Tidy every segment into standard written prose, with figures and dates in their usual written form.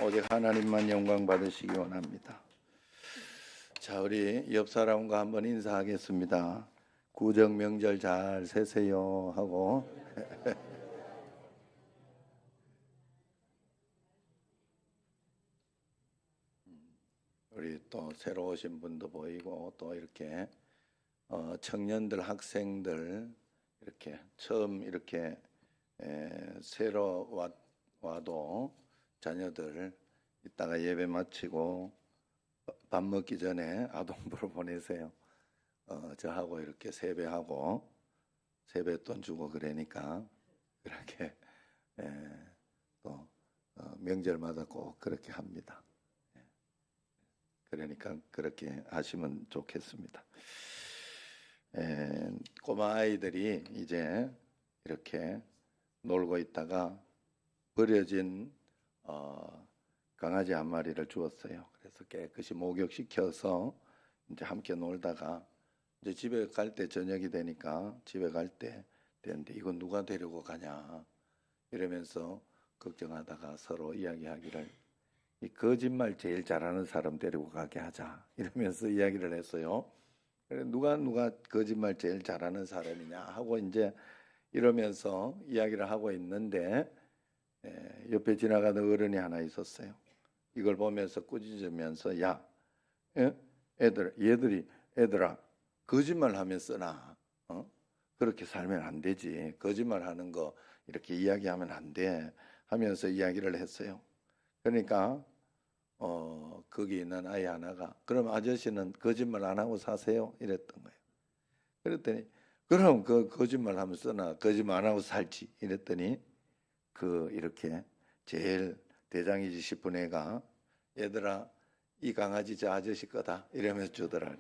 오직 하나님만 영광 받으시기 원합니다. 자, 우리 옆 사람과 한번 인사하겠습니다. 구정 명절 잘 세세요 하고 우리 또 새로 오신 분도 보이고 또 이렇게 청년들 학생들 이렇게 처음 이렇게 새로 와도 자녀들 이따가 예배 마치고 밥 먹기 전에 아동부로 보내세요. 저하고 이렇게 세배하고 세뱃돈 주고 그러니까 그렇게 또 명절마다 꼭 그렇게 합니다. 그러니까 그렇게 하시면 좋겠습니다. 꼬마 아이들이 이제 이렇게 놀고 있다가 버려진 강아지 한 마리를 주었어요. 그래서 깨끗이 목욕시켜서 이제 함께 놀다가 이제 집에 갈 때 저녁이 되니까 집에 갈 때 되는데 이건 누가 데리고 가냐 이러면서 걱정하다가 서로 이야기하기를 이 거짓말 제일 잘하는 사람 데리고 가게 하자 이러면서 이야기를 했어요. 그래 누가 거짓말 제일 잘하는 사람이냐 하고 이제 이러면서 이야기를 하고 있는데 옆에 지나가는 어른이 하나 있었어요. 이걸 보면서 꾸짖으면서 야, 얘들아 거짓말하면 쓰나? 그렇게 살면 안 되지. 거짓말하는 거 이렇게 이야기하면 안 돼. 하면서 이야기를 했어요. 그러니까 거기 있는 아이 하나가 그럼 아저씨는 거짓말 안 하고 사세요? 이랬던 거예요. 그랬더니 그럼 그 거짓말 하면 쓰나? 거짓말 안 하고 살지. 이랬더니 이렇게 제일 대장이지 싶은 애가 얘들아 이 강아지 저 아저씨 거다 이러면서 주더라.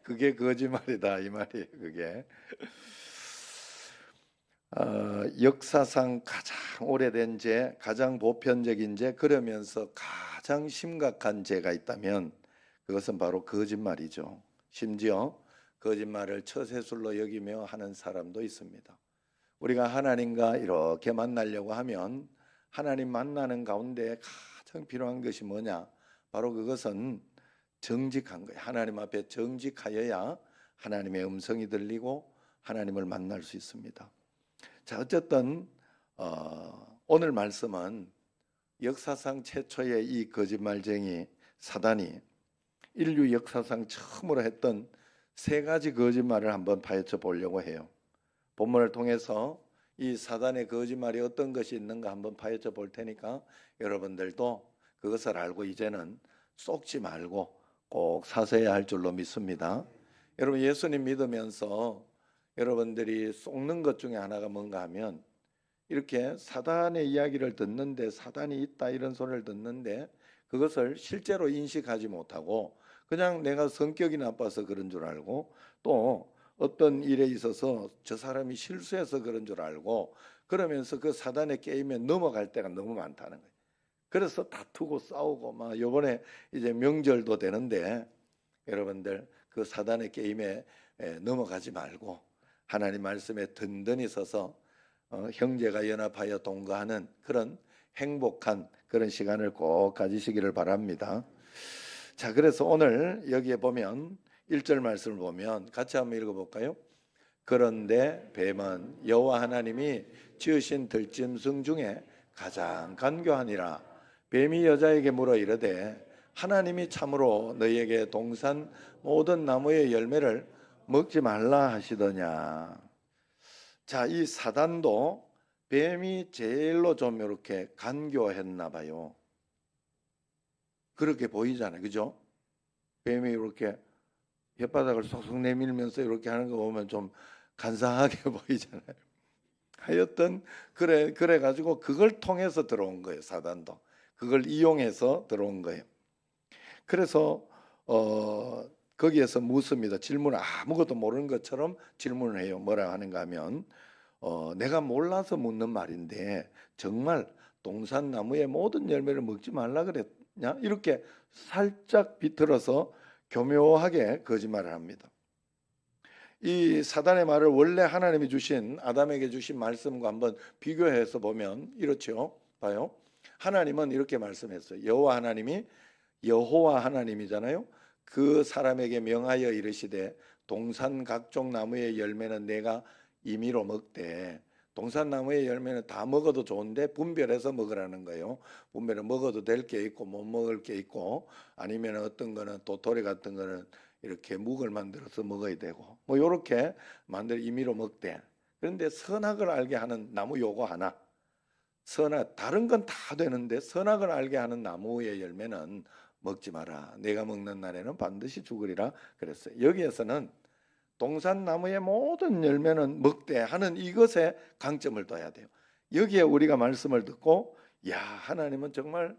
그게 거짓말이다 이 말이에요. 그게 역사상 가장 오래된 죄, 가장 보편적인 죄, 그러면서 가장 심각한 죄가 있다면 그것은 바로 거짓말이죠. 심지어 거짓말을 처세술로 여기며 하는 사람도 있습니다. 우리가 하나님과 이렇게 만나려고 하면 하나님 만나는 가운데 가장 필요한 것이 뭐냐? 바로 그것은 정직한 거예요. 하나님 앞에 정직하여야 하나님의 음성이 들리고 하나님을 만날 수 있습니다. 자, 어쨌든 오늘 말씀은 역사상 최초의 이 거짓말쟁이 사단이 인류 역사상 처음으로 했던 세 가지 거짓말을 한번 파헤쳐 보려고 해요. 본문을 통해서 이 사단의 거짓말이 어떤 것이 있는가 한번 파헤쳐 볼 테니까 여러분들도 그것을 알고 이제는 속지 말고 꼭 사셔야 할 줄로 믿습니다. 여러분 예수님 믿으면서 여러분들이 속는 것 중에 하나가 뭔가 하면 이렇게 사단의 이야기를 듣는데 사단이 있다 이런 소리를 듣는데 그것을 실제로 인식하지 못하고 그냥 내가 성격이 나빠서 그런 줄 알고 또 어떤 일에 있어서 저 사람이 실수해서 그런 줄 알고 그러면서 그 사단의 게임에 넘어갈 때가 너무 많다는 거예요. 그래서 다투고 싸우고 막 요번에 이제 명절도 되는데 여러분들 그 사단의 게임에 넘어가지 말고 하나님 말씀에 든든히 서서 형제가 연합하여 동거하는 그런 행복한 그런 시간을 꼭 가지시기를 바랍니다. 자, 그래서 오늘 여기에 보면 1절 말씀을 보면 같이 한번 읽어볼까요? 그런데 뱀은 여호와 하나님이 지으신 들짐승 중에 가장 간교하니라. 뱀이 여자에게 물어 이르되 하나님이 참으로 너희에게 동산 모든 나무의 열매를 먹지 말라 하시더냐. 자, 이 사단도 뱀이 제일로 좀 이렇게 간교했나 봐요. 그렇게 보이잖아요. 그죠? 뱀이 이렇게 혓바닥을 쏙쏙 내밀면서 이렇게 하는 거 보면 좀 간사하게 보이잖아요. 하여튼 그래 가지고 그걸 통해서 들어온 거예요. 사단도 그걸 이용해서 들어온 거예요. 그래서 거기에서 묻습니다. 질문을 아무것도 모르는 것처럼 질문을 해요. 뭐라 하는가 하면 내가 몰라서 묻는 말인데 정말 동산나무의 모든 열매를 먹지 말라 그랬냐? 이렇게 살짝 비틀어서 교묘하게 거짓말을 합니다. 이 사단의 말을 원래 하나님이 주신 아담에게 주신 말씀과 한번 비교해서 보면 이렇죠. 봐요. 하나님은 이렇게 말씀했어요. 여호와 하나님이잖아요. 그 사람에게 명하여 이르시되 동산 각종 나무의 열매는 내가 임의로 먹되, 동산 나무의 열매는 다 먹어도 좋은데 분별해서 먹으라는 거예요. 분별해 먹어도 될 게 있고 못 먹을 게 있고, 아니면 어떤 거는 도토리 같은 거는 이렇게 묵을 만들어서 먹어야 되고, 뭐 이렇게 만들어 임의로 먹되. 그런데 선악을 알게 하는 나무 요거 하나, 다른 건 다 되는데 선악을 알게 하는 나무의 열매는 먹지 마라. 내가 먹는 날에는 반드시 죽으리라 그랬어요. 여기에서는 동산나무의 모든 열매는 먹되 하는 이것에 강점을 둬야 돼요. 여기에 우리가 말씀을 듣고, 야, 하나님은 정말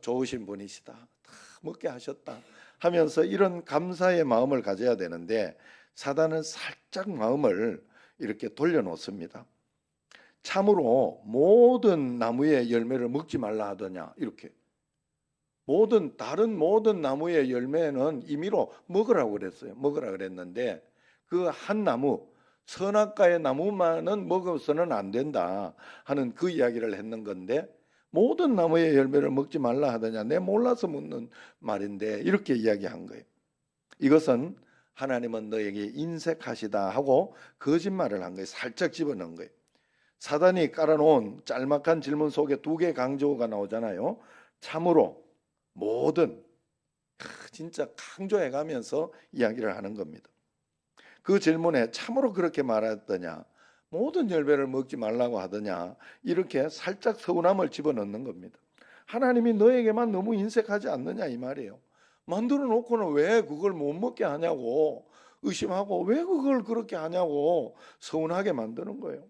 좋으신 분이시다, 다 먹게 하셨다 하면서 이런 감사의 마음을 가져야 되는데, 사단은 살짝 마음을 이렇게 돌려놓습니다. 참으로 모든 나무의 열매를 먹지 말라 하더냐, 이렇게. 다른 모든 나무의 열매는 임의로 먹으라고 그랬어요. 먹으라 그랬는데 그 한 나무, 선악과의 나무만은 먹어서는 안 된다 하는 그 이야기를 했는 건데, 모든 나무의 열매를 먹지 말라 하더냐, 내 몰라서 묻는 말인데, 이렇게 이야기한 거예요. 이것은 하나님은 너에게 인색하시다 하고 거짓말을 한 거예요. 살짝 집어넣은 거예요. 사단이 깔아놓은 짤막한 질문 속에 두 개의 강조가 나오잖아요. 참으로, 모든, 진짜 강조해가면서 이야기를 하는 겁니다. 그 질문에 참으로 그렇게 말하더냐, 모든 열매를 먹지 말라고 하더냐, 이렇게 살짝 서운함을 집어넣는 겁니다. 하나님이 너에게만 너무 인색하지 않느냐 이 말이에요. 만들어 놓고는 왜 그걸 못 먹게 하냐고 의심하고, 왜 그걸 그렇게 하냐고 서운하게 만드는 거예요.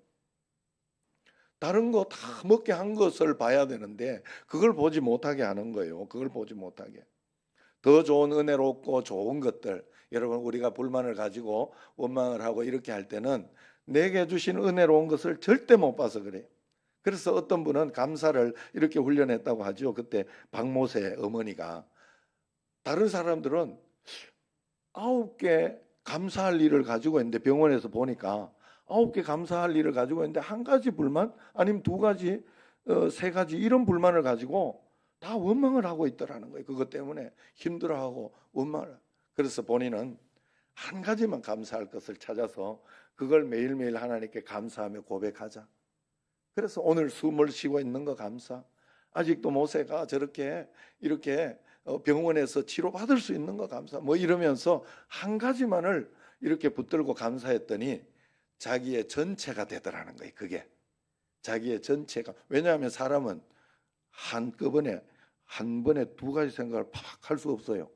다른 거 다 먹게 한 것을 봐야 되는데 그걸 보지 못하게 하는 거예요. 그걸 보지 못하게. 더 좋은 은혜롭고 좋은 것들, 여러분, 우리가 불만을 가지고 원망을 하고 이렇게 할 때는 내게 주신 은혜로운 것을 절대 못 봐서 그래요. 그래서 어떤 분은 감사를 이렇게 훈련했다고 하죠. 그때 박모세 어머니가, 다른 사람들은 9개 감사할 일을 가지고 있는데, 병원에서 보니까 9개 감사할 일을 가지고 있는데 한 가지 불만, 아니면 두 가지, 세 가지, 이런 불만을 가지고 다 원망을 하고 있더라는 거예요. 그것 때문에 힘들어하고 원망을. 그래서 본인은 한 가지만 감사할 것을 찾아서 그걸 매일매일 하나님께 감사하며 고백하자. 그래서 오늘 숨을 쉬고 있는 거 감사. 아직도 모세가 저렇게 이렇게 병원에서 치료받을 수 있는 거 감사. 뭐 이러면서 한 가지만을 이렇게 붙들고 감사했더니 자기의 전체가 되더라는 거예요. 그게 자기의 전체가. 왜냐하면 사람은 한꺼번에 한 번에 두 가지 생각을 팍 할 수 없어요.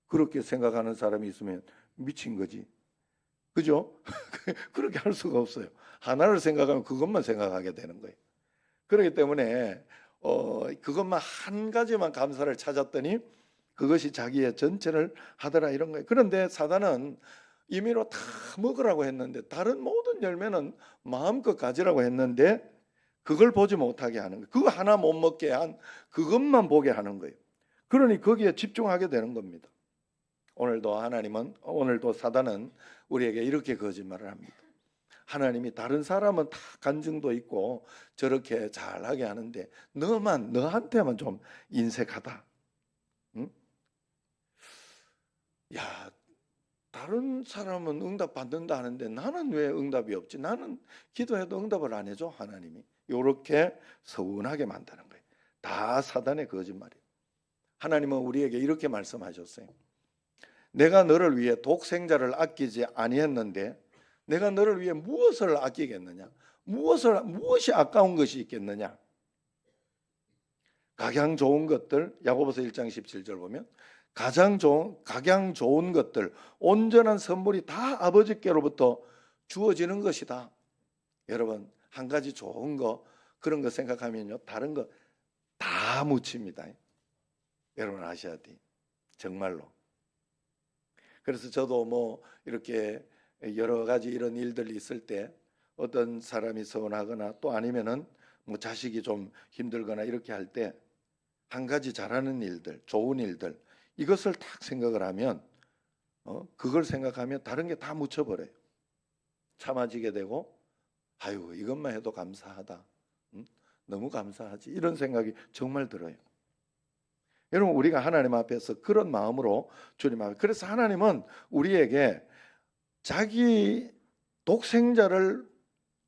그렇게 생각하는 사람이 있으면 미친 거지. 그죠? 그렇게 할 수가 없어요. 하나를 생각하면 그것만 생각하게 되는 거예요. 그렇기 때문에 그것만 한 가지만 감사를 찾았더니 그것이 자기의 전체를 하더라, 이런 거예요. 그런데 사단은 임의로 다 먹으라고 했는데, 다른 모든 열매는 마음껏 가지라고 했는데 그걸 보지 못하게 하는 거예요. 그거 하나 못 먹게 한 그것만 보게 하는 거예요. 그러니 거기에 집중하게 되는 겁니다. 오늘도 사단은 우리에게 이렇게 거짓말을 합니다. 하나님이 다른 사람은 다 간증도 있고 저렇게 잘하게 하는데 너한테만 좀 인색하다. 응? 야, 다른 사람은 응답 받는다 하는데 나는 왜 응답이 없지? 나는 기도해도 응답을 안 해줘, 하나님이. 이렇게 서운하게 만드는 거예요. 다 사단의 거짓말이에요. 하나님은 우리에게 이렇게 말씀하셨어요. 내가 너를 위해 독생자를 아끼지 아니했는데 내가 너를 위해 무엇을 아끼겠느냐? 무엇이 아까운 것이 있겠느냐? 각양 좋은 것들, 야고보서 1장 17절 보면 각양 좋은 것들, 온전한 선물이 다 아버지께로부터 주어지는 것이다. 여러분, 한 가지 좋은 거, 그런 거 생각하면요, 다른 거 다 묻힙니다. 여러분 아셔야 돼, 정말로. 그래서 저도 뭐 이렇게 여러 가지 이런 일들이 있을 때 어떤 사람이 서운하거나 또 아니면은 뭐 자식이 좀 힘들거나 이렇게 할 때 한 가지 잘하는 일들, 좋은 일들, 이것을 딱 생각을 하면 그걸 생각하면 다른 게 다 묻혀버려요. 참아지게 되고, 아유, 이것만 해도 감사하다. 너무 감사하지. 이런 생각이 정말 들어요. 여러분, 우리가 하나님 앞에서 그런 마음으로 주님 앞에, 그래서 하나님은 우리에게 자기 독생자를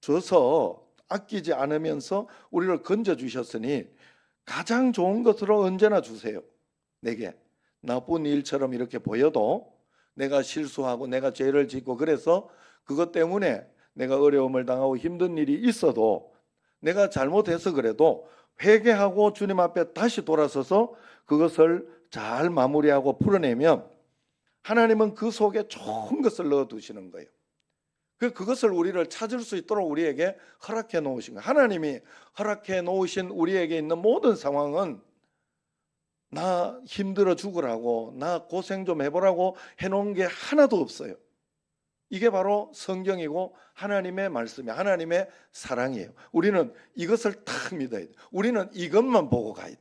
줘서 아끼지 않으면서 우리를 건져주셨으니 가장 좋은 것으로 언제나 주세요. 내게 나쁜 일처럼 이렇게 보여도 내가 실수하고 내가 죄를 짓고 그래서 그것 때문에 내가 어려움을 당하고 힘든 일이 있어도 내가 잘못해서 그래도 회개하고 주님 앞에 다시 돌아서서 그것을 잘 마무리하고 풀어내면 하나님은 그 속에 좋은 것을 넣어두시는 거예요. 그것을 우리를 찾을 수 있도록 우리에게 허락해 놓으신 거예요. 하나님이 허락해 놓으신 우리에게 있는 모든 상황은 나 힘들어 죽으라고, 나 고생 좀 해보라고 해놓은 게 하나도 없어요. 이게 바로 성경이고 하나님의 말씀이, 하나님의 사랑이에요. 우리는 이것을 딱 믿어야 돼. 우리는 이것만 보고 가야 돼.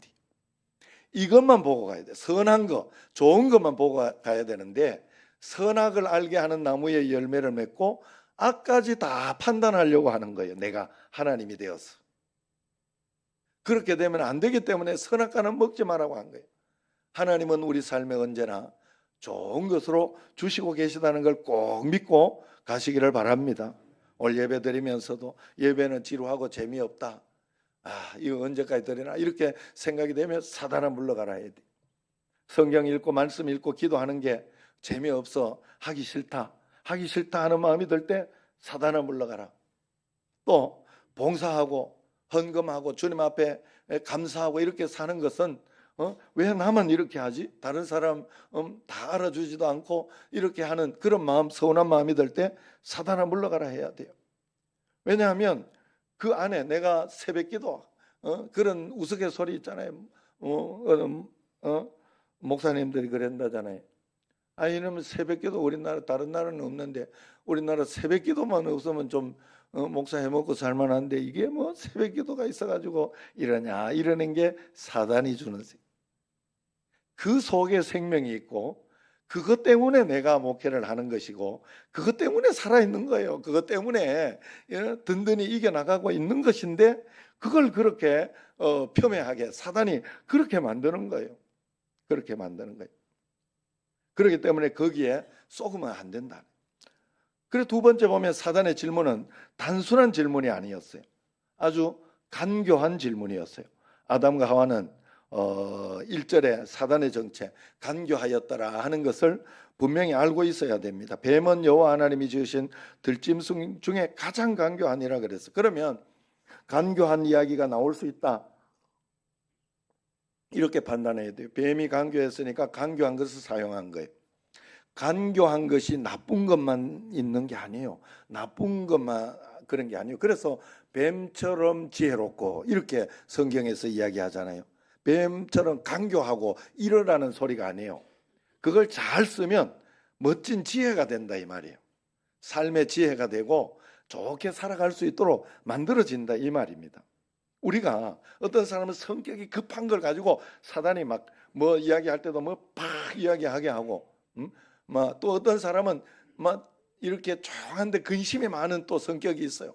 이것만 보고 가야 돼. 선한 거, 좋은 것만 보고 가야 되는데 선악을 알게 하는 나무의 열매를 맺고 악까지 다 판단하려고 하는 거예요. 내가 하나님이 되어서. 그렇게 되면 안 되기 때문에 선악과는 먹지 말라고 한 거예요. 하나님은 우리 삶에 언제나 좋은 것으로 주시고 계시다는 걸 꼭 믿고 가시기를 바랍니다. 오늘 예배 드리면서도 예배는 지루하고 재미없다. 이거 언제까지 드리나 이렇게 생각이 되면 사단아 물러가라 해야 돼. 성경 읽고 말씀 읽고 기도하는 게 재미없어, 하기 싫다 하는 마음이 들 때 사단아 물러가라. 또 봉사하고 헌금하고 주님 앞에 감사하고 이렇게 사는 것은 왜 나만 이렇게 하지? 다른 사람 다 알아주지도 않고 이렇게 하는 그런 마음, 서운한 마음이 들 때 사단아 물러가라 해야 돼요. 왜냐하면 그 안에 내가 새벽기도 그런 우스갯소리 있잖아요. 목사님들이 그런다잖아요. 이러면 새벽기도 우리나라 다른 나라는 없는데 우리나라 새벽기도만 없으면 좀 목사 해먹고 살만한데 이게 뭐 새벽기도가 있어가지고 이러냐 이러는 게 사단이 주는 그 속에 생명이 있고 그것 때문에 내가 목회를 하는 것이고 그것 때문에 살아있는 거예요. 그것 때문에 든든히 이겨나가고 있는 것인데 그걸 그렇게 폄훼하게 사단이 그렇게 만드는 거예요. 그렇게 만드는 거예요. 그렇기 때문에 거기에 쏘으면 안 된다. 그래서 두 번째 보면 사단의 질문은 단순한 질문이 아니었어요. 아주 간교한 질문이었어요. 아담과 하와는 1절에 사단의 정체 간교하였더라 하는 것을 분명히 알고 있어야 됩니다. 뱀은 여호와 하나님이 지으신 들짐승 중에 가장 간교하니라 그랬어. 그러면 간교한 이야기가 나올 수 있다. 이렇게 판단해야 돼요. 뱀이 간교했으니까 간교한 것을 사용한 거예요. 간교한 것이 나쁜 것만 있는 게 아니에요. 나쁜 것만 그런 게 아니에요. 그래서 뱀처럼 지혜롭고 이렇게 성경에서 이야기하잖아요. 뱀처럼 간교하고 이러라는 소리가 아니에요. 그걸 잘 쓰면 멋진 지혜가 된다 이 말이에요. 삶의 지혜가 되고 좋게 살아갈 수 있도록 만들어진다 이 말입니다. 우리가 어떤 사람은 성격이 급한 걸 가지고 사단이 막 뭐 이야기할 때도 뭐 팍 이야기하게 하고 또 어떤 사람은 막 이렇게 조용한데 근심이 많은 또 성격이 있어요.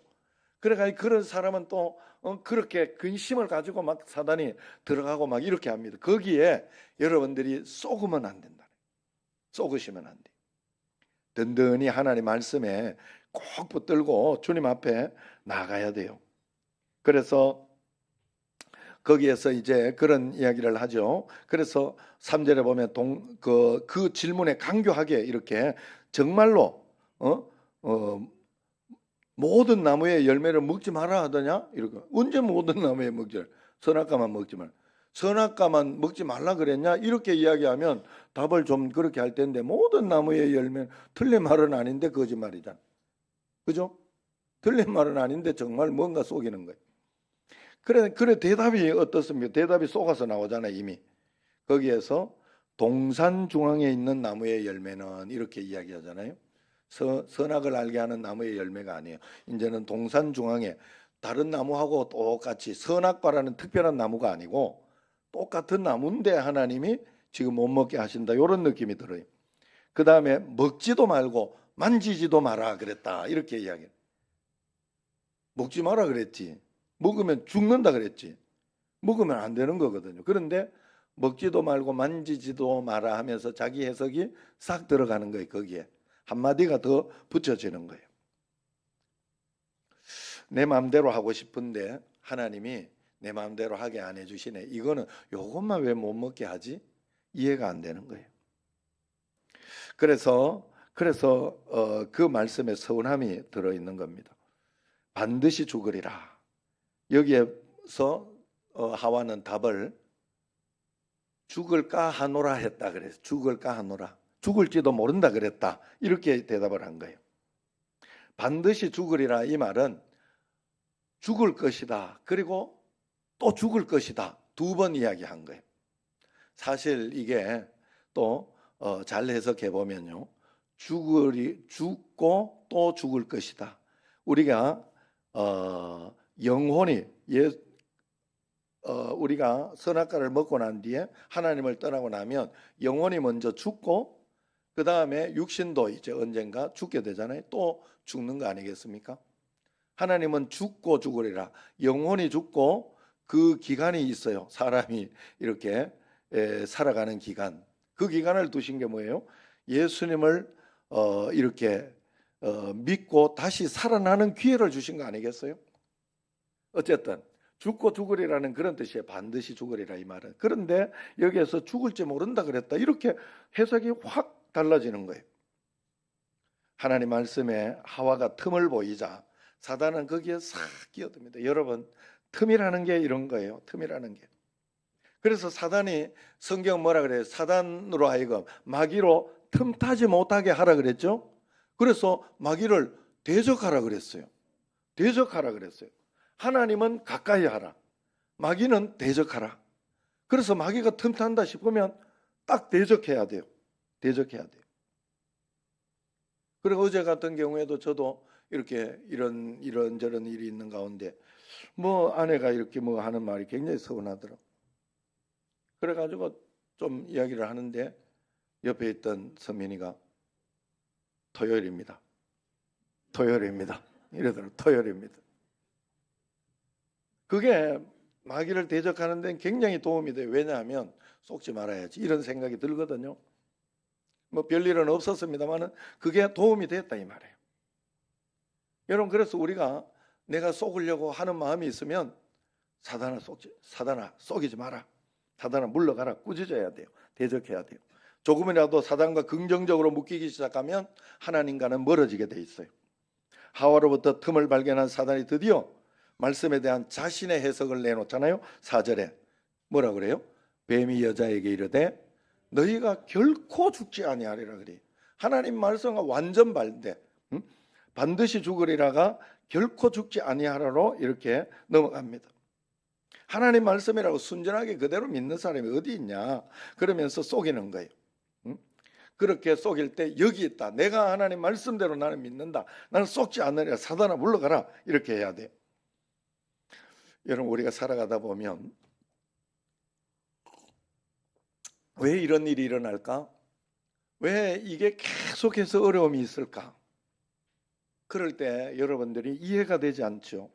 그래가지고 그런 사람은 또 그렇게 근심을 가지고 막 사단이 들어가고 막 이렇게 합니다. 거기에 여러분들이 쏘으면 안 된다. 쏘으시면 안 돼. 든든히 하나님 말씀에 꼭 붙들고 주님 앞에 나가야 돼요. 그래서 거기에서 이제 그런 이야기를 하죠. 그래서 3절에 보면 그 질문에 강교하게 이렇게 정말로 모든 나무의 열매를 먹지 마라 하더냐? 이렇게 언제 모든 나무에 먹지? 선악과만 먹지 말. 선악과만 먹지 말라 그랬냐? 이렇게 이야기하면 답을 좀 그렇게 할 텐데 모든 나무의 열매 틀린 말은 아닌데 거짓말이잖아. 그죠? 틀린 말은 아닌데 정말 뭔가 속이는 거예요. 그래 대답이 어떻습니까? 대답이 속아서 나오잖아요. 이미 거기에서 동산 중앙에 있는 나무의 열매는 이렇게 이야기하잖아요. 선악을 알게 하는 나무의 열매가 아니에요. 이제는 동산 중앙에 다른 나무하고 똑같이 선악과라는 특별한 나무가 아니고 똑같은 나무인데 하나님이 지금 못 먹게 하신다 이런 느낌이 들어요. 그 다음에 먹지도 말고 만지지도 마라 그랬다 이렇게 이야기해요. 먹지 마라 그랬지. 먹으면 죽는다 그랬지. 먹으면 안 되는 거거든요. 그런데 먹지도 말고 만지지도 마라 하면서 자기 해석이 싹 들어가는 거예요. 거기에 한마디가 더 붙여지는 거예요. 내 마음대로 하고 싶은데 하나님이 내 마음대로 하게 안 해주시네. 이거는 요것만 왜 못 먹게 하지? 이해가 안 되는 거예요. 그래서 그 말씀에 서운함이 들어있는 겁니다. 반드시 죽으리라. 여기에서 하와는 답을 죽을까 하노라 했다 그래서 죽을까 하노라. 죽을지도 모른다 그랬다. 이렇게 대답을 한 거예요. 반드시 죽으리라 이 말은 죽을 것이다. 그리고 또 죽을 것이다. 두 번 이야기한 거예요. 사실 이게 또 잘 해석해 보면요. 죽고 또 죽을 것이다. 우리가 영혼이 우리가 선악과를 먹고 난 뒤에 하나님을 떠나고 나면 영혼이 먼저 죽고 그 다음에 육신도 이제 언젠가 죽게 되잖아요. 또 죽는 거 아니겠습니까? 하나님은 죽고 죽으리라. 영혼이 죽고 그 기간이 있어요. 사람이 이렇게 살아가는 기간. 그 기간을 두신 게 뭐예요? 예수님을 이렇게 믿고 다시 살아나는 기회를 주신 거 아니겠어요? 어쨌든 죽고 죽으리라는 그런 뜻이에요. 반드시 죽으리라 이 말은. 그런데 여기에서 죽을지 모른다 그랬다. 이렇게 해석이 확 달라지는 거예요. 하나님 말씀에 하와가 틈을 보이자 사단은 거기에 싹 끼어듭니다. 여러분, 틈이라는 게 이런 거예요. 틈이라는 게. 그래서 사단이 성경 뭐라 그래요? 사단으로 하여금 마귀로 틈타지 못하게 하라 그랬죠. 그래서 마귀를 대적하라 그랬어요. 대적하라 그랬어요. 하나님은 가까이 하라. 마귀는 대적하라. 그래서 마귀가 틈탄다 싶으면 딱 대적해야 돼요. 대적해야 돼요. 그리고 어제 같은 경우에도 저도 이렇게 이런저런 일이 있는 가운데 뭐 아내가 이렇게 뭐 하는 말이 굉장히 서운하더라고. 그래가지고 좀 이야기를 하는데 옆에 있던 선민이가 토요일입니다. 토요일입니다. 이러더라고. 토요일입니다. 그게 마귀를 대적하는 데는 굉장히 도움이 돼요. 왜냐하면 속지 말아야지 이런 생각이 들거든요. 뭐 별일은 없었습니다만은 그게 도움이 됐다 이 말이에요. 여러분, 그래서 우리가 내가 속으려고 하는 마음이 있으면 사단아 속이지 마라. 사단아 물러가라. 꾸짖어야 돼요. 대적해야 돼요. 조금이라도 사단과 긍정적으로 묶이기 시작하면 하나님과는 멀어지게 돼 있어요. 하와로부터 틈을 발견한 사단이 드디어 말씀에 대한 자신의 해석을 내놓잖아요. 4절에 뭐라 그래요? 뱀이 여자에게 이르되 너희가 결코 죽지 아니하리라 그래. 하나님 말씀과 완전 반대. 반드시 죽으리라가 결코 죽지 아니하라로 이렇게 넘어갑니다. 하나님 말씀이라고 순전하게 그대로 믿는 사람이 어디 있냐 그러면서 속이는 거예요. 그렇게 속일 때 여기 있다. 내가 하나님 말씀대로 나는 믿는다. 나는 속지 않으리라. 사단아 물러가라. 이렇게 해야 돼요. 여러분, 우리가 살아가다 보면 왜 이런 일이 일어날까? 왜 이게 계속해서 어려움이 있을까? 그럴 때 여러분들이 이해가 되지 않죠.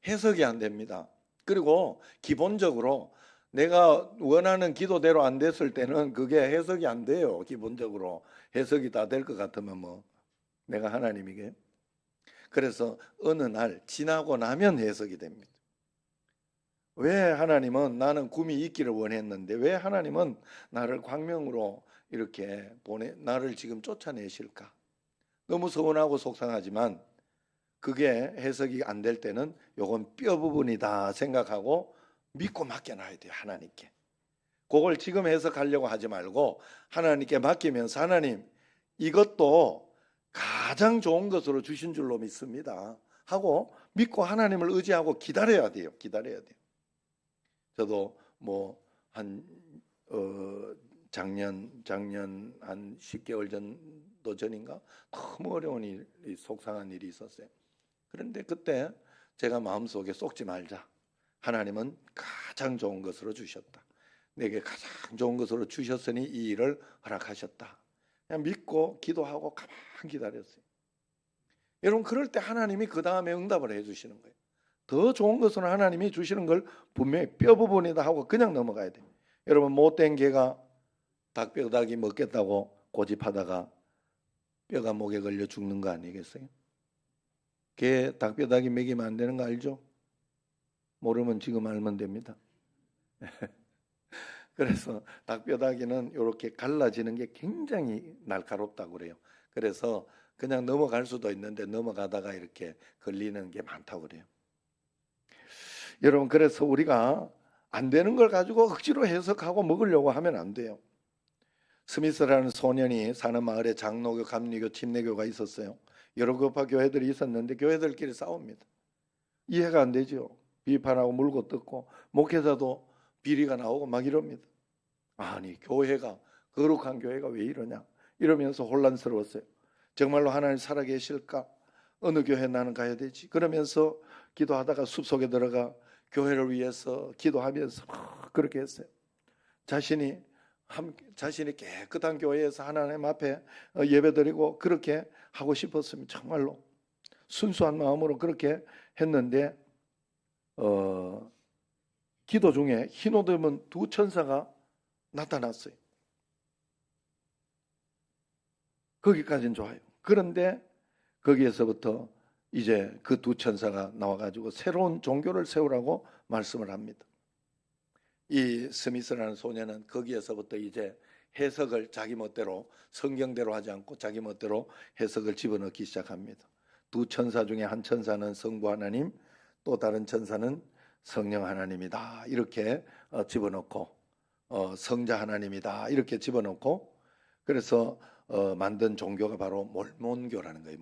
해석이 안 됩니다. 그리고 기본적으로 내가 원하는 기도대로 안 됐을 때는 그게 해석이 안 돼요. 기본적으로 해석이 다 될 것 같으면 뭐 내가 하나님이게. 그래서 어느 날 지나고 나면 해석이 됩니다. 왜 하나님은 나는 꿈이 있기를 원했는데 왜 하나님은 나를 광명으로 이렇게 나를 지금 쫓아내실까? 너무 서운하고 속상하지만 그게 해석이 안 될 때는 요건 뼈 부분이다 생각하고 믿고 맡겨놔야 돼요. 하나님께. 그걸 지금 해석하려고 하지 말고 하나님께 맡기면서 하나님 이것도 가장 좋은 것으로 주신 줄로 믿습니다 하고 믿고 하나님을 의지하고 기다려야 돼요. 기다려야 돼요. 저도 뭐 한 작년 한 10개월 정도 전인가 너무 어려운 일이 속상한 일이 있었어요. 그런데 그때 제가 마음속에 쏙지 말자. 하나님은 가장 좋은 것으로 주셨다. 내게 가장 좋은 것으로 주셨으니 이 일을 허락하셨다. 그냥 믿고 기도하고 가만히 기다렸어요. 여러분, 그럴 때 하나님이 그 다음에 응답을 해주시는 거예요. 더 좋은 것은 하나님이 주시는 걸 분명히 뼈 부분이다 하고 그냥 넘어가야 돼. 여러분, 못된 개가 닭뼈다귀 먹겠다고 고집하다가 뼈가 목에 걸려 죽는 거 아니겠어요? 개 닭뼈다귀 먹이면 안 되는 거 알죠? 모르면 지금 알면 됩니다. 그래서 닭뼈다귀는 이렇게 갈라지는 게 굉장히 날카롭다고 그래요. 그래서 그냥 넘어갈 수도 있는데 넘어가다가 이렇게 걸리는 게 많다고 그래요. 여러분, 그래서 우리가 안 되는 걸 가지고 억지로 해석하고 먹으려고 하면 안 돼요. 스미스라는 소년이 사는 마을에 장로교, 감리교, 침례교가 있었어요. 여러 교파 교회들이 있었는데 교회들끼리 싸웁니다. 이해가 안 되죠. 비판하고 물고 뜯고 목회자도 비리가 나오고 막 이럽니다. 아니, 교회가, 거룩한 교회가 왜 이러냐 이러면서 혼란스러웠어요. 정말로 하나님 살아계실까? 어느 교회 나는 가야 되지? 그러면서 기도하다가 숲속에 들어가 교회를 위해서 기도하면서 그렇게 했어요. 자신이 깨끗한 교회에서 하나님 앞에 예배드리고 그렇게 하고 싶었으면 정말로 순수한 마음으로 그렇게 했는데 기도 중에 흰 옷 입은 두 천사가 나타났어요. 거기까지는 좋아요. 그런데 거기에서부터 이제 그 두 천사가 나와가지고 새로운 종교를 세우라고 말씀을 합니다. 이 스미스라는 소년은 거기에서부터 이제 해석을 자기 멋대로, 성경대로 하지 않고 자기 멋대로 해석을 집어넣기 시작합니다. 두 천사 중에 한 천사는 성부 하나님, 또 다른 천사는 성령 하나님이다 이렇게 집어넣고, 성자 하나님이다 이렇게 집어넣고, 그래서 만든 종교가 바로 몰몬교라는 거예요.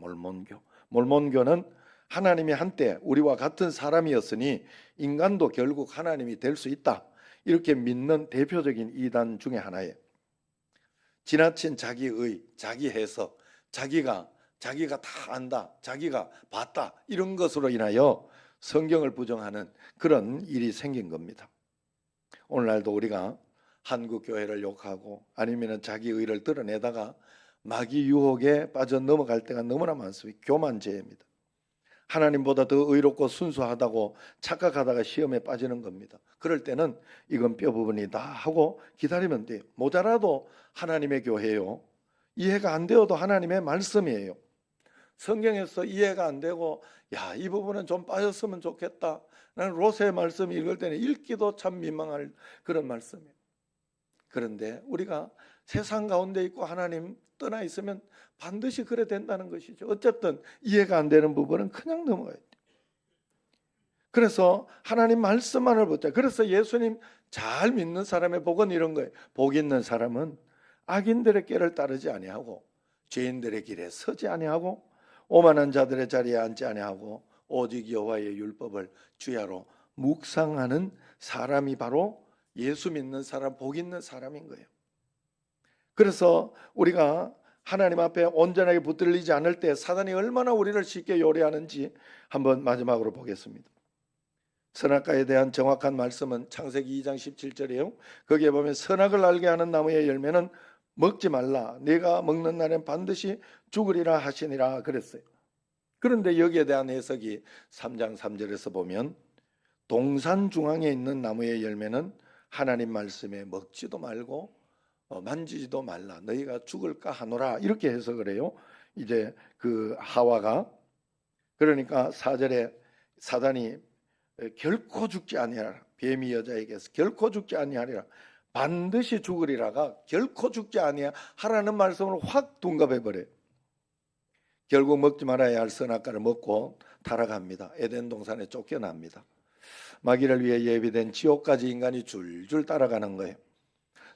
몰몬교는 하나님이 한때 우리와 같은 사람이었으니 인간도 결국 하나님이 될 수 있다 이렇게 믿는 대표적인 이단 중에 하나예요. 지나친 자기의, 자기 해석, 자기가 다 안다, 자기가 봤다 이런 것으로 인하여 성경을 부정하는 그런 일이 생긴 겁니다. 오늘날도 우리가 한국 교회를 욕하고 아니면 자기 의를 드러내다가 마귀 유혹에 빠져 넘어갈 때가 너무나 많습니다. 교만죄입니다. 하나님보다 더 의롭고 순수하다고 착각하다가 시험에 빠지는 겁니다. 그럴 때는 이건 뼈 부분이다 하고 기다리면 돼요. 모자라도 하나님의 교회요. 이해가 안 되어도 하나님의 말씀이에요. 성경에서 이해가 안 되고 이 부분은 좀 빠졌으면 좋겠다. 나는 로세의 말씀 읽을 때는 읽기도 참 민망할 그런 말씀이에요. 그런데 우리가 세상 가운데 있고 하나님 떠나 있으면 반드시 그래 된다는 것이죠. 어쨌든 이해가 안 되는 부분은 그냥 넘어가야 돼요. 그래서 하나님 말씀만을 붙잡고, 그래서 예수님 잘 믿는 사람의 복은 이런 거예요. 복 있는 사람은 악인들의 길을 따르지 아니하고 죄인들의 길에 서지 아니하고 오만한 자들의 자리에 앉지 아니하고 오직 여호와의 율법을 주야로 묵상하는 사람이 바로 예수 믿는 사람, 복 있는 사람인 거예요. 그래서 우리가 하나님 앞에 온전하게 붙들리지 않을 때 사단이 얼마나 우리를 쉽게 요리하는지 한번 마지막으로 보겠습니다. 선악과에 대한 정확한 말씀은 창세기 2장 17절이에요. 거기에 보면 선악을 알게 하는 나무의 열매는 먹지 말라. 네가 먹는 날엔 반드시 죽으리라 하시니라 그랬어요. 그런데 여기에 대한 해석이 3장 3절에서 보면 동산 중앙에 있는 나무의 열매는 하나님 말씀에 먹지도 말고 만지지도 말라. 너희가 죽을까 하노라. 이렇게 해석을 해요. 이제 그 하와가. 그러니까 4절에 사단이 결코 죽지 아니하리라. 뱀이 여자에게서 결코 죽지 아니하리라. 반드시 죽으리라가 결코 죽지 아니하라는 말씀을 확 둔갑해 버려요. 결국 먹지 말아야 할 선악과를 먹고 타락합니다. 에덴 동산에 쫓겨납니다. 마귀를 위해 예비된 지옥까지 인간이 줄줄 따라가는 거예요.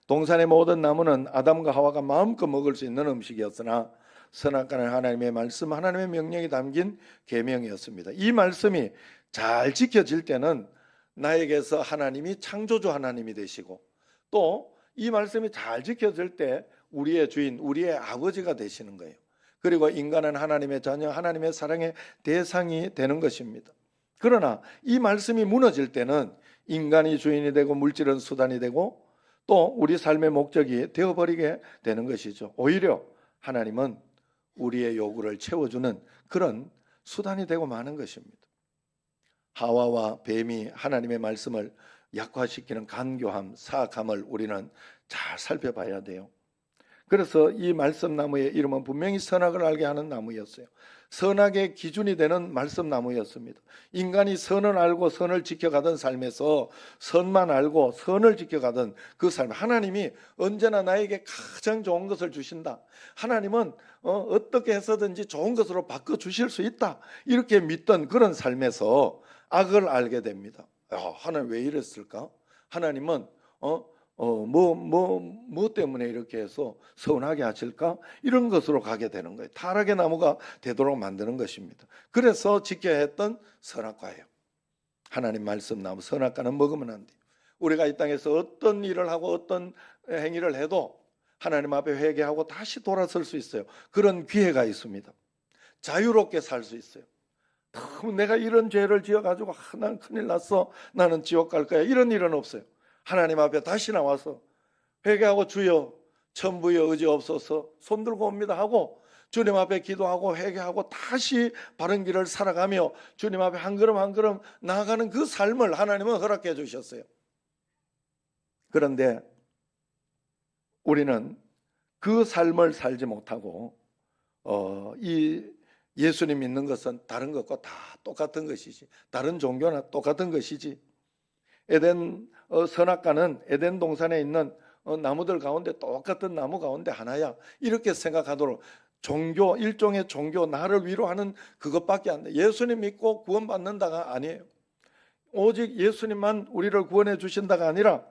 동산의 모든 나무는 아담과 하와가 마음껏 먹을 수 있는 음식이었으나 선악과는 하나님의 말씀, 하나님의 명령이 담긴 계명이었습니다. 이 말씀이 잘 지켜질 때는 나에게서 하나님이 창조주 하나님이 되시고 또 이 말씀이 잘 지켜질 때 우리의 주인, 우리의 아버지가 되시는 거예요. 그리고 인간은 하나님의 자녀, 하나님의 사랑의 대상이 되는 것입니다. 그러나 이 말씀이 무너질 때는 인간이 주인이 되고 물질은 수단이 되고 또 우리 삶의 목적이 되어버리게 되는 것이죠. 오히려 하나님은 우리의 요구를 채워주는 그런 수단이 되고 마는 것입니다. 하와와 뱀이 하나님의 말씀을 약화시키는 간교함, 사악함을 우리는 잘 살펴봐야 돼요. 그래서 이 말씀나무의 이름은 분명히 선악을 알게 하는 나무였어요. 선악의 기준이 되는 말씀나무였습니다. 인간이 선을 알고 선을 지켜가던 삶에서 선만 알고 선을 지켜가던 그 삶, 하나님이 언제나 나에게 가장 좋은 것을 주신다. 하나님은 어떻게 해서든지 좋은 것으로 바꿔주실 수 있다. 이렇게 믿던 그런 삶에서 악을 알게 됩니다. 하나님 왜 이랬을까? 하나님은 뭐 때문에 이렇게 해서 서운하게 하실까? 이런 것으로 가게 되는 거예요. 타락의 나무가 되도록 만드는 것입니다. 그래서 지켜야 했던 선악과예요. 하나님 말씀 나무 선악과는 먹으면 안 돼요. 우리가 이 땅에서 어떤 일을 하고 어떤 행위를 해도 하나님 앞에 회개하고 다시 돌아설 수 있어요. 그런 기회가 있습니다. 자유롭게 살 수 있어요. 너무 내가 이런 죄를 지어가지고 난 큰일 났어, 나는 지옥 갈 거야, 이런 일은 없어요. 하나님 앞에 다시 나와서 회개하고 주여 천부여 의지 없어서 손 들고 옵니다 하고 주님 앞에 기도하고 회개하고 다시 바른 길을 살아가며 주님 앞에 한 걸음 한 걸음 나아가는 그 삶을 하나님은 허락해 주셨어요. 그런데 우리는 그 삶을 살지 못하고 이 예수님 믿는 것은 다른 것과 다 똑같은 것이지, 다른 종교나 똑같은 것이지, 에덴 선악과는 에덴 동산에 있는 나무들 가운데 똑같은 나무 가운데 하나야, 이렇게 생각하도록 종교, 일종의 종교, 나를 위로하는 그것밖에 안 돼. 예수님 믿고 구원받는다가 아니에요. 오직 예수님만 우리를 구원해 주신다가 아니라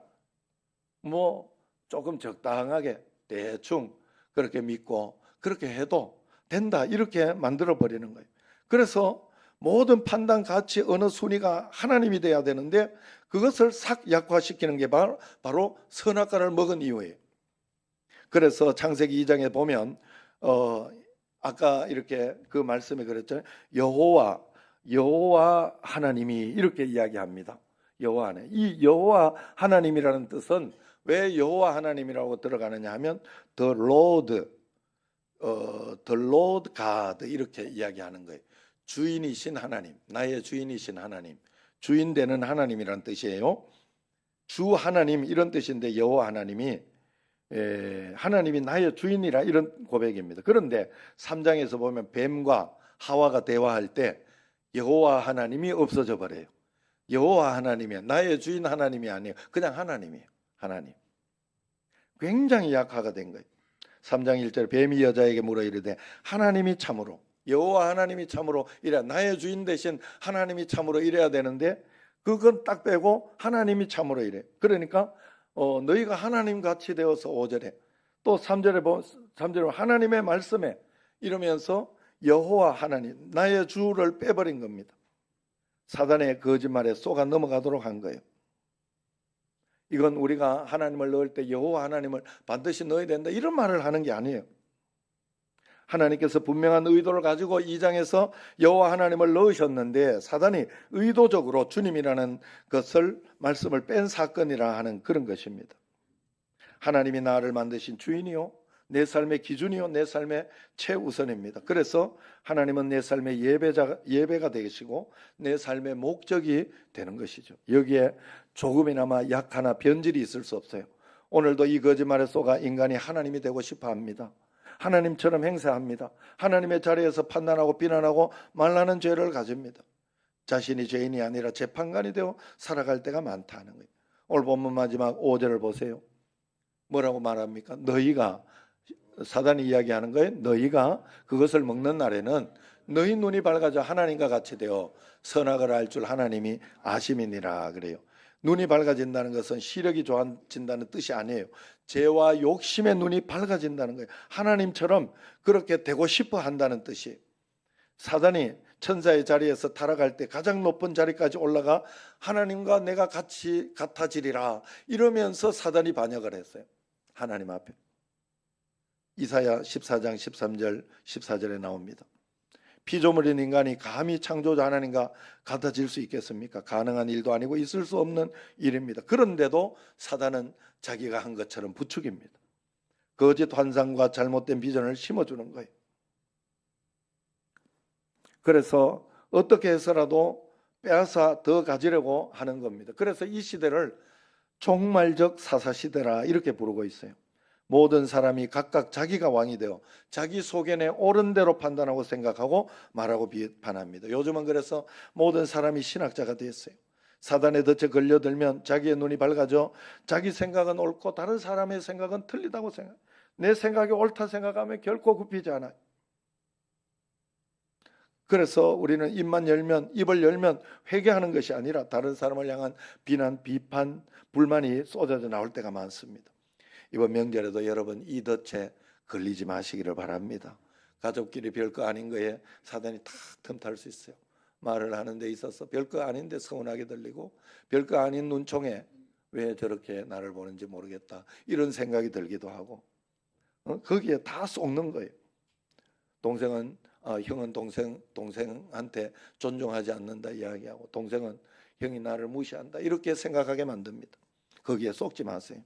뭐 조금 적당하게 대충 그렇게 믿고 그렇게 해도 된다, 이렇게 만들어 버리는 거예요. 그래서 모든 판단, 가치, 어느 순위가 하나님이 돼야 되는데 그것을 싹 약화시키는 게 바로 선악과를 먹은 이유예요. 그래서 창세기 2장에 보면 아까 이렇게 그 말씀에 그랬죠. 여호와 하나님이 이렇게 이야기합니다. 여호와 하나님. 이 여호와 하나님이라는 뜻은 왜 여호와 하나님이라고 들어가느냐 하면 the Lord God 이렇게 이야기하는 거예요. 주인이신 하나님, 나의 주인이신 하나님, 주인 되는 하나님이란 뜻이에요. 주 하나님 이런 뜻인데 여호와 하나님이 하나님이 나의 주인이라 이런 고백입니다. 그런데 3장에서 보면 뱀과 하와가 대화할 때 여호와 하나님이 없어져 버려요. 여호와 하나님이 나의 주인 하나님이 아니에요. 그냥 하나님이에요. 하나님. 굉장히 약화가 된 거예요. 3장 1절 뱀이 여자에게 물어 이르되 하나님이 참으로, 여호와 하나님이 참으로 이래, 나의 주인 대신 하나님이 참으로 이래야 되는데 그건 딱 빼고 하나님이 참으로 이래. 그러니까 너희가 하나님 같이 되어서 5절에 또 3절에 보면 3절에 하나님의 말씀에 이러면서 여호와 하나님, 나의 주를 빼버린 겁니다. 사단의 거짓말에 속아 넘어가도록 한 거예요. 이건 우리가 하나님을 넣을 때 여호와 하나님을 반드시 넣어야 된다, 이런 말을 하는 게 아니에요. 하나님께서 분명한 의도를 가지고 2장에서 여호와 하나님을 넣으셨는데 사단이 의도적으로 주님이라는 것을 말씀을 뺀 사건이라 하는 그런 것입니다. 하나님이 나를 만드신 주인이요, 내 삶의 기준이요, 내 삶의 최우선입니다. 그래서 하나님은 내 삶의 예배가 되시고 내 삶의 목적이 되는 것이죠. 여기에 조금이나마 약하나 변질이 있을 수 없어요. 오늘도 이 거짓말에 속아 인간이 하나님이 되고 싶어 합니다. 하나님처럼 행세합니다. 하나님의 자리에서 판단하고 비난하고 말하는 죄를 가집니다. 자신이 죄인이 아니라 재판관이 되어 살아갈 때가 많다는 거예요. 오늘 본문 마지막 5절을 보세요. 뭐라고 말합니까? 너희가, 사단이 이야기하는 거예요. 너희가 그것을 먹는 날에는 너희 눈이 밝아져 하나님과 같이 되어 선악을 알 줄 하나님이 아심이니라 그래요. 눈이 밝아진다는 것은 시력이 좋아진다는 뜻이 아니에요. 죄와 욕심의 눈이 밝아진다는 거예요. 하나님처럼 그렇게 되고 싶어 한다는 뜻이에요. 사단이 천사의 자리에서 타락할 때 가장 높은 자리까지 올라가 하나님과 내가 같이 같아지리라 이러면서 사단이 반역을 했어요. 하나님 앞에. 이사야 14장 13절 14절에 나옵니다. 피조물인 인간이 감히 창조자 하나님과 같아질 수 있겠습니까? 가능한 일도 아니고 있을 수 없는 일입니다. 그런데도 사단은 자기가 한 것처럼 부추깁니다. 거짓 환상과 잘못된 비전을 심어주는 거예요. 그래서 어떻게 해서라도 빼앗아 더 가지려고 하는 겁니다. 그래서 이 시대를 종말적 사사시대라 이렇게 부르고 있어요. 모든 사람이 각각 자기가 왕이 되어 자기 소견에 옳은 대로 판단하고 생각하고 말하고 비판합니다. 요즘은 그래서 모든 사람이 신학자가 됐어요. 사단의 덫에 걸려들면 자기의 눈이 밝아져 자기 생각은 옳고 다른 사람의 생각은 틀리다고 생각. 내 생각이 옳다 생각하면 결코 굽히지 않아요. 그래서 우리는 입을 열면 회개하는 것이 아니라 다른 사람을 향한 비난, 비판, 불만이 쏟아져 나올 때가 많습니다. 이번 명절에도 여러분 이 덫에 걸리지 마시기를 바랍니다. 가족끼리 별거 아닌 거에 사단이 탁 틈탈 수 있어요. 말을 하는 데 있어서 별거 아닌데 서운하게 들리고 별거 아닌 눈총에 왜 저렇게 나를 보는지 모르겠다 이런 생각이 들기도 하고 거기에 다 속는 거예요. 동생은 형은 동생한테 존중하지 않는다 이야기하고 동생은 형이 나를 무시한다 이렇게 생각하게 만듭니다. 거기에 속지 마세요.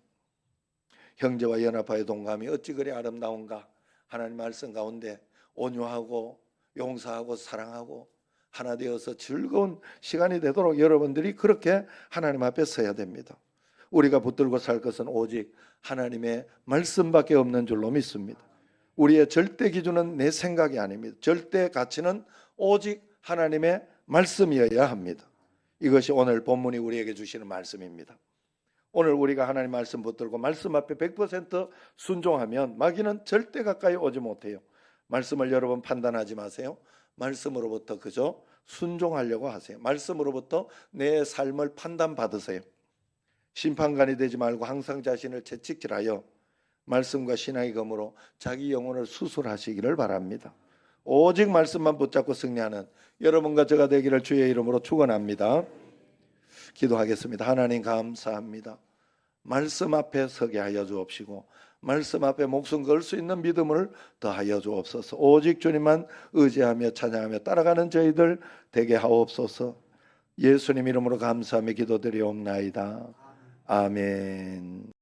형제와 연합하여 동감이 어찌 그리 아름다운가. 하나님 말씀 가운데 온유하고 용서하고 사랑하고 하나 되어서 즐거운 시간이 되도록 여러분들이 그렇게 하나님 앞에 서야 됩니다. 우리가 붙들고 살 것은 오직 하나님의 말씀밖에 없는 줄로 믿습니다. 우리의 절대 기준은 내 생각이 아닙니다. 절대 가치는 오직 하나님의 말씀이어야 합니다. 이것이 오늘 본문이 우리에게 주시는 말씀입니다. 오늘 우리가 하나님 말씀 붙들고 말씀 앞에 100% 순종하면 마귀는 절대 가까이 오지 못해요. 말씀을 여러분 판단하지 마세요. 말씀으로부터 그저 순종하려고 하세요. 말씀으로부터 내 삶을 판단받으세요. 심판관이 되지 말고 항상 자신을 채찍질하여 말씀과 신앙의 검으로 자기 영혼을 수술하시기를 바랍니다. 오직 말씀만 붙잡고 승리하는 여러분과 저가 되기를 주의 이름으로 축원합니다. 기도하겠습니다. 하나님 감사합니다. 말씀 앞에 서게 하여 주옵시고 말씀 앞에 목숨 걸 수 있는 믿음을 더하여 주옵소서. 오직 주님만 의지하며 찬양하며 따라가는 저희들 되게 하옵소서. 예수님 이름으로 감사하며 기도드리옵나이다. 아멘.